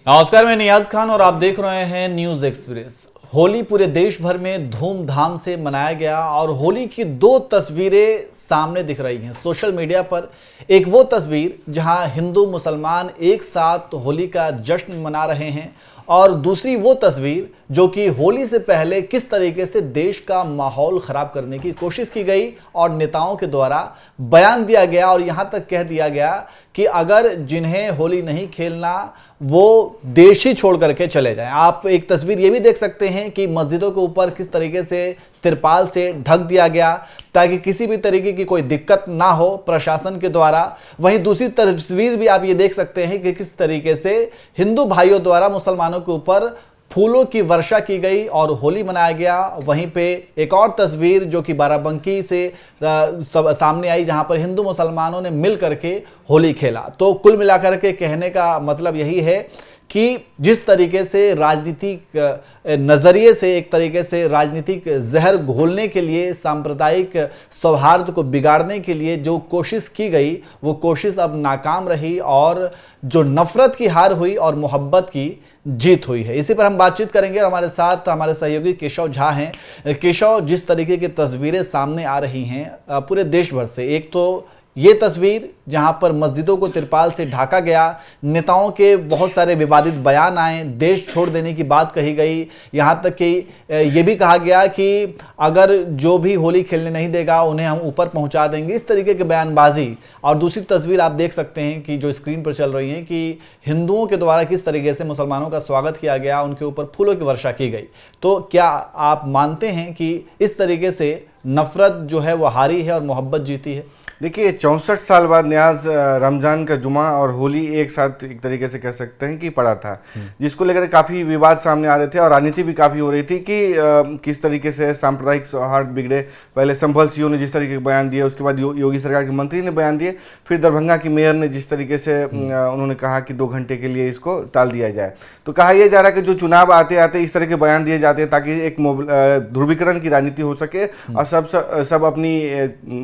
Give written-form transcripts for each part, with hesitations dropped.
नमस्कार, मैं नियाज खान और आप देख रहे हैं न्यूज एक्सप्रेस। होली पूरे देश भर में धूमधाम से मनाया गया और होली की दो तस्वीरें सामने दिख रही हैं सोशल मीडिया पर। एक वो तस्वीर जहां हिंदू मुसलमान एक साथ होली का जश्न मना रहे हैं और दूसरी वो तस्वीर जो कि होली से पहले किस तरीके से देश का माहौल खराब करने की कोशिश की गई और नेताओं के द्वारा बयान दिया गया और यहां तक कह दिया गया कि अगर जिन्हें होली नहीं खेलना वो देश ही छोड़ करके चले जाएं। आप एक तस्वीर ये भी देख सकते हैं कि मस्जिदों के ऊपर किस तरीके से तिरपाल से ढक दिया गया ताकि किसी भी तरीके की कोई दिक्कत ना हो प्रशासन के द्वारा। वहीं दूसरी तस्वीर भी आप ये देख सकते हैं कि किस तरीके से हिंदू भाइयों द्वारा मुसलमानों के ऊपर फूलों की वर्षा की गई और होली मनाया गया। वहीं पे एक और तस्वीर जो कि बाराबंकी से सामने आई जहां पर हिंदू मुसलमानों ने मिल करके होली खेला। तो कुल मिलाकर के कहने का मतलब यही है कि जिस तरीके से राजनीतिक नज़रिए से एक तरीके से राजनीतिक जहर घोलने के लिए, सांप्रदायिक सौहार्द को बिगाड़ने के लिए जो कोशिश की गई वो कोशिश अब नाकाम रही और जो नफरत की हार हुई और मोहब्बत की जीत हुई है। इसी पर हम बातचीत करेंगे और हमारे साथ हमारे सहयोगी केशव झा हैं। केशव, जिस तरीके की तस्वीरें सामने आ रही हैं पूरे देश भर से, एक तो ये तस्वीर जहां पर मस्जिदों को तिरपाल से ढका गया, नेताओं के बहुत सारे विवादित बयान आए, देश छोड़ देने की बात कही गई, यहां तक कि ये भी कहा गया कि अगर जो भी होली खेलने नहीं देगा उन्हें हम ऊपर पहुंचा देंगे, इस तरीके की बयानबाजी। और दूसरी तस्वीर आप देख सकते हैं कि जो स्क्रीन पर चल रही है कि हिंदुओं के द्वारा किस तरीके से मुसलमानों का स्वागत किया गया, उनके ऊपर फूलों की वर्षा की गई। तो क्या आप मानते हैं कि इस तरीके से नफरत जो है वो हारी है और मोहब्बत जीती है? देखिए, 64 साल बाद न्याज रमजान का जुमा और होली एक साथ एक तरीके से कह सकते हैं कि पड़ा था, जिसको लेकर काफ़ी विवाद सामने आ रहे थे और राजनीति भी काफ़ी हो रही थी कि किस तरीके से सांप्रदायिक सौहार्द बिगड़े। पहले संभल सीओ ने जिस तरीके के बयान दिए, उसके बाद योगी सरकार के मंत्री ने बयान दिए, फिर दरभंगा की मेयर ने जिस तरीके से उन्होंने कहा कि 2 घंटे के लिए इसको टाल दिया जाए। तो कहा यह जा रहा है कि जो चुनाव आते आते इस तरह के बयान दिए जाते हैं ताकि एक ध्रुवीकरण की राजनीति हो सके और सब अपनी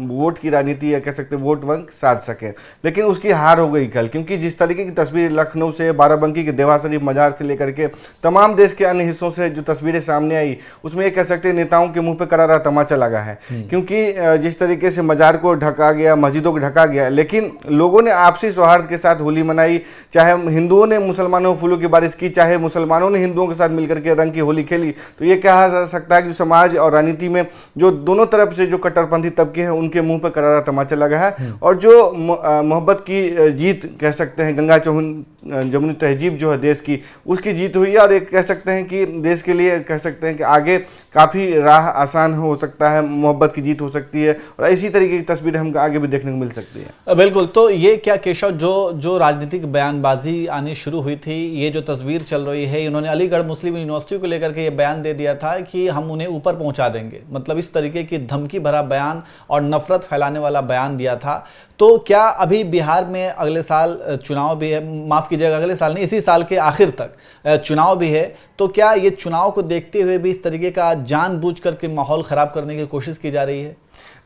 वोट की राजनीति कह सकते वोट बैंक साध सके। लेकिन उसकी हार हो गई कल, क्योंकि जिस तरीके की तस्वीर लखनऊ से, बाराबंकी के देवा शरीफ मजार से लेकर के तमाम देश के अन्य हिस्सों से जो तस्वीरें सामने आई, उसमें ये कह सकते हैं नेताओं के मुंह पे करारा तमाचा लगा है। क्योंकि जिस तरीके से मजार को ढका गया, मस्जिदों को ढका गया, लेकिन लोगों ने आपसी सौहार्द के साथ होली मनाई। चाहे हिंदुओं ने मुसलमानों को फूलों की बारिश की, चाहे मुसलमानों ने हिंदुओं के साथ मिलकर के रंग की होली खेली। तो ये कहा जा सकता है कि समाज और राजनीति में जो दोनों तरफ से जो कट्टरपंथी तबके हैं उनके मुंह पर करारा तमाचा लगा है। और जो मोहब्बत की जीत कह सकते हैं, गंगा जमुनी तहजीब जो है देश की, उसकी जीत हुई है। और एक कह सकते हैं कि देश के लिए कह सकते हैं कि आगे काफ़ी राह आसान हो सकता है, मोहब्बत की जीत हो सकती है और इसी तरीके की तस्वीरें हम आगे भी देखने को मिल सकती है। बिल्कुल। तो ये क्या केशव, जो राजनीतिक बयानबाजी आनी शुरू हुई थी, ये जो तस्वीर चल रही है, इन्होंने अलीगढ़ मुस्लिम यूनिवर्सिटी को लेकर के ये बयान दे दिया था कि हम उन्हें ऊपर पहुंचा देंगे, मतलब इस तरीके की धमकी भरा बयान और नफरत फैलाने वाला बयान दिया था। तो क्या अभी बिहार में अगले साल चुनाव भी है, माफ़ कीजिएगा अगले साल नहीं, इसी साल के आखिर तक चुनाव भी है, तो क्या ये चुनाव को देखते हुए भी इस तरीके का जानबूझ करके माहौल ख़राब करने की कोशिश की जा रही है?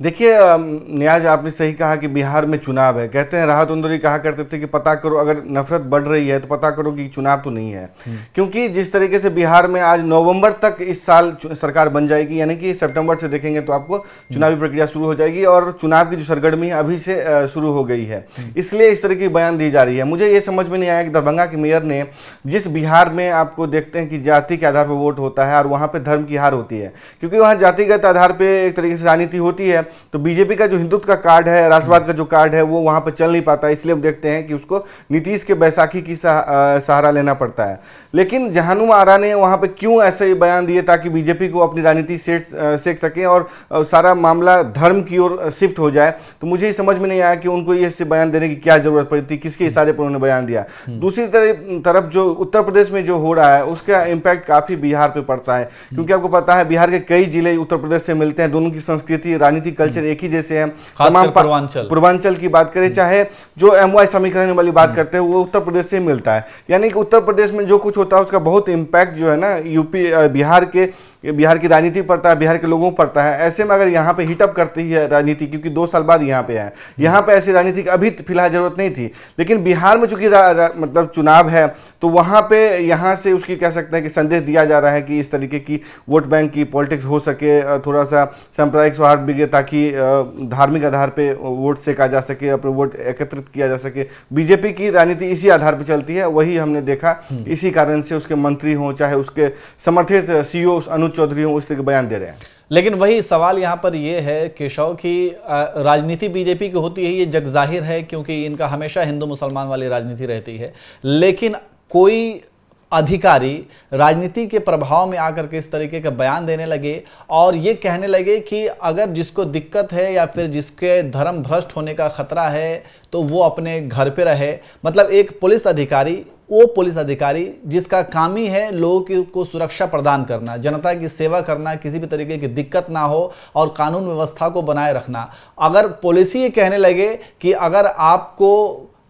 देखिए न्याज, आपने सही कहा कि बिहार में चुनाव है। कहते हैं राहत इंदौरी कहा करते थे कि पता करो, अगर नफरत बढ़ रही है तो पता करो कि चुनाव तो नहीं है। क्योंकि जिस तरीके से बिहार में आज नवंबर तक इस साल सरकार बन जाएगी, यानी कि सितंबर से देखेंगे तो आपको चुनावी प्रक्रिया शुरू हो जाएगी और चुनाव की जो सरगर्मी है अभी से शुरू हो गई है। इसलिए इस तरह की बयान दी जा रही है। मुझे ये समझ में नहीं आया कि दरभंगा के मेयर ने, जिस बिहार में आपको देखते हैं कि जाति के आधार पर वोट होता है और वहाँ पर धर्म की हार होती है, क्योंकि वहाँ जातिगत आधार पर एक तरीके से राजनीति होती है, तो बीजेपी का जो हिंदुत्व का कार्ड है, राष्ट्रवाद का जो कार्ड है, वो वहां पर चल नहीं पाता। इसलिए हम देखते हैं कि उसको नीतीश के बैसाखी की सहारा लेना पड़ता है। लेकिन जहानुमा आरा ने वहां पे क्यों ऐसे बयान दिए ताकि बीजेपी को अपनी राजनीति सेक सके और सारा मामला धर्म की ओर शिफ्ट हो जाए? तो मुझे ही समझ में नहीं आया कि उनको ये बयान देने की क्या जरूरत पड़ी थी, किसके इशारे पर उन्होंने बयान दिया। दूसरी तरफ जो उत्तर प्रदेश में जो हो रहा है उसका इम्पैक्ट काफी बिहार पे पड़ता है, क्योंकि आपको पता है बिहार के कई जिले उत्तर प्रदेश से मिलते हैं, दोनों की संस्कृति, राजनीतिक कल्चर एक ही जैसे हैं। तमाम पूर्वांचल की बात करें, चाहे जो MY समीकरण वाली बात करते हैं, वो उत्तर प्रदेश से मिलता है। यानी कि उत्तर प्रदेश में जो कुछ होता है उसका बहुत इम्पैक्ट जो है ना यूपी बिहार के ये बिहार की राजनीति पड़ता है, बिहार के लोगों को पड़ता है। ऐसे में अगर यहाँ पे हीटअप करती है राजनीति, क्योंकि 2 साल बाद यहाँ पे है, यहाँ पे ऐसी राजनीति की अभी फिलहाल जरूरत नहीं थी, लेकिन बिहार में चूंकि मतलब चुनाव है तो वहाँ पे यहाँ से उसकी कह सकते हैं कि संदेश दिया जा रहा है कि इस तरीके की वोट बैंक की पॉलिटिक्स हो सके, थोड़ा सा सांप्रदायिक सौहार्द बिगड़े, ताकि धार्मिक आधार पे वोट सेका जा सके, अपने वोट एकत्रित किया जा सके। बीजेपी की राजनीति इसी आधार पर चलती है, वही हमने देखा। इसी कारण से उसके मंत्री हों चाहे उसके समर्थित सीईओ अनुज चौधरी हों, उस तरह के बयान दे रहे हैं। लेकिन वही सवाल यहाँ पर ये है केशव की राजनीति बीजेपी की होती है, ये जग जाहिर है, क्योंकि इनका हमेशा हिंदू मुसलमान वाली राजनीति रहती है। लेकिन कोई अधिकारी राजनीति के प्रभाव में आकर के इस तरीके का बयान देने लगे और ये कहने लगे कि अगर जिसको दिक्कत है या फिर जिसके धर्म भ्रष्ट होने का खतरा है तो वो अपने घर पे रहे। मतलब एक पुलिस अधिकारी, वो पुलिस अधिकारी जिसका काम ही है लोगों को सुरक्षा प्रदान करना, जनता की सेवा करना, किसी भी तरीके की दिक्कत ना हो और कानून व्यवस्था को बनाए रखना, अगर पुलिस ही कहने लगे कि अगर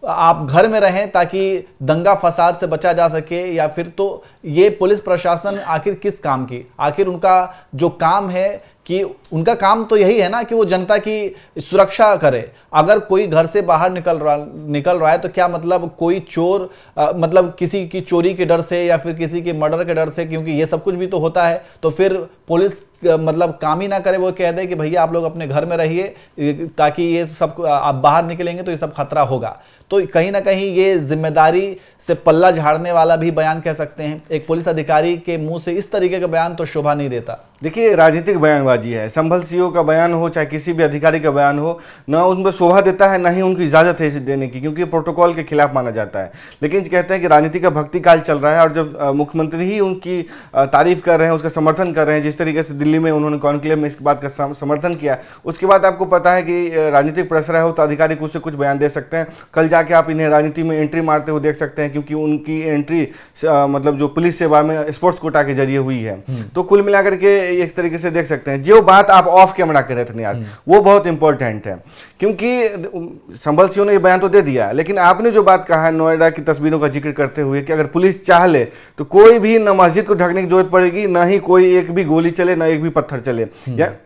आप घर में रहें ताकि दंगा फसाद से बचा जा सके, या फिर तो ये पुलिस प्रशासन आखिर किस काम की, आखिर उनका जो काम है कि उनका काम तो यही है ना कि वो जनता की सुरक्षा करे। अगर कोई घर से बाहर निकल रहा है तो क्या मतलब कोई चोर मतलब किसी की चोरी के डर से या फिर किसी के मर्डर के डर से, क्योंकि ये सब कुछ भी तो होता है, तो फिर पुलिस मतलब काम ही ना करे, वो कह दे कि भैया आप लोग अपने घर में रहिए ताकि ये सब आप बाहर निकलेंगे तो ये सब खतरा होगा। तो कहीं ना कहीं ये जिम्मेदारी से पल्ला झाड़ने वाला भी बयान कह सकते हैं। एक पुलिस अधिकारी के मुंह से इस तरीके का बयान तो शोभा नहीं देता। देखिए, राजनीतिक बयानबाजी है, संभल सीईओ का बयान हो चाहे किसी भी अधिकारी का बयान हो, ना उनमें शोभा देता है, ना ही उनकी इजाजत है इसे देने की, क्योंकि प्रोटोकॉल के खिलाफ माना जाता है। लेकिन कहते हैं कि राजनीति का भक्ति काल चल रहा है और जब मुख्यमंत्री ही उनकी तारीफ कर रहे हैं, उसका समर्थन कर रहे हैं, जिस तरीके से दिल्ली में उन्होंने कॉन्क्लेव में इस बात का समर्थन किया, उसके बाद आपको पता है कि राजनीतिक प्रेशर हो तो अधिकारी कुछ से कुछ बयान दे सकते हैं। कल जाके आप इन्हें राजनीति में एंट्री मारते हुए देख सकते हैं, क्योंकि उनकी एंट्री मतलब जो पुलिस सेवा में स्पोर्ट्स कोटा के जरिए हुई है। तो कुल मिलाकर के एक तरीके से देख सकते हैं। जो बात आप ऑफ कैमरा कह रहे थे नियाज, वो बहुत इंपॉर्टेंट है, क्योंकि संभल सीईओ ने बयान तो दे दिया, लेकिन आपने जो बात कहा है नोएडा की तस्वीरों का जिक्र करते हुए कि अगर पुलिस चाह ले तो कोई भी न मस्जिद को ढकने की जरूरत पड़ेगी, ना ही कोई एक भी गोली चले, ना एक भी पत्थर चले।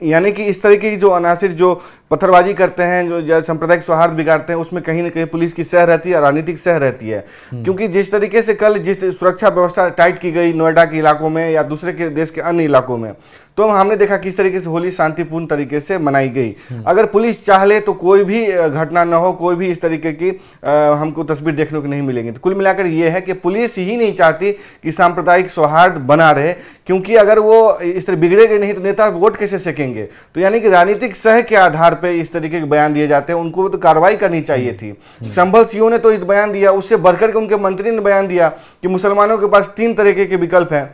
यानी कि इस तरीके की जो अनासिर जो पत्थरबाजी करते हैं, जो सांप्रदायिक सौहार्द बिगाड़ते हैं, उसमें कहीं ना कहीं पुलिस की सह रहती है, राजनीतिक सह रहती है। क्योंकि जिस तरीके से कल जिस सुरक्षा व्यवस्था टाइट की गई नोएडा के इलाकों में या दूसरे के देश के अन्य इलाकों में, तो हमने देखा किस तरीके से होली शांतिपूर्ण तरीके से मनाई गई। अगर पुलिस चाह ले तो कोई भी घटना न हो, कोई भी इस तरीके की हमको तस्वीर देखने को नहीं मिलेगी। तो कुल मिलाकर ये है कि पुलिस ही नहीं चाहती कि सांप्रदायिक सौहार्द बना रहे, क्योंकि अगर वो इस तरह बिगड़ेगे नहीं तो नेता वोट कैसे सेकेंगे। तो यानी कि राजनीतिक सह के आधार पर इस तरीके के बयान दिए जाते हैं, उनको तो कार्रवाई करनी चाहिए थी। संभल सीईओ ने तो इस बयान दिया, उससे बढ़कर के उनके मंत्री ने बयान दिया कि मुसलमानों के पास 3 तरीके के विकल्प हैं,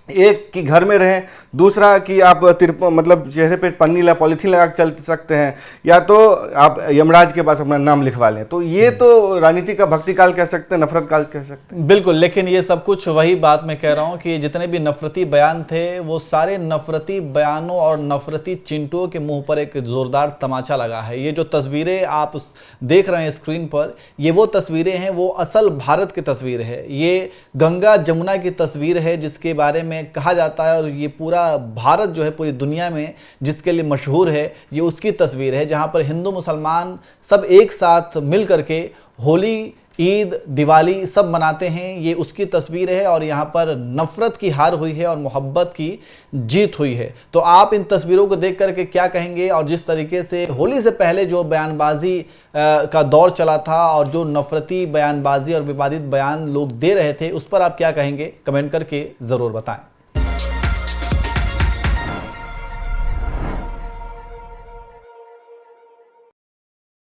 एक कि घर में रहें, दूसरा कि आप मतलब चेहरे पे पन्नी या पॉलीथीन लगा चल सकते हैं, या तो आप यमराज के पास अपना नाम लिखवा लें। तो ये तो राजनीति का भक्ति काल कह सकते हैं, नफरत काल कह सकते हैं। बिल्कुल, लेकिन ये सब कुछ वही बात मैं कह रहा हूं कि जितने भी नफरती बयान थे वो सारे नफरती बयानों और नफरती चिंटुओं के मुंह पर एक जोरदार तमाचा लगा है। ये जो तस्वीरें आप देख रहे हैं स्क्रीन पर, ये वो तस्वीरें हैं, वो असल भारत की तस्वीर है। ये गंगा जमुना की तस्वीर है जिसके बारे में कहा जाता है, और ये पूरा भारत जो है पूरी दुनिया में जिसके लिए मशहूर है, ये उसकी तस्वीर है, जहां पर हिंदू मुसलमान सब एक साथ मिल करके होली, ईद, दिवाली सब मनाते हैं। ये उसकी तस्वीर है और यहाँ पर नफरत की हार हुई है और मोहब्बत की जीत हुई है। तो आप इन तस्वीरों को देख करके क्या कहेंगे, और जिस तरीके से होली से पहले जो बयानबाजी का दौर चला था और जो नफरती बयानबाजी और विवादित बयान लोग दे रहे थे, उस पर आप क्या कहेंगे, कमेंट करके ज़रूर बताएं।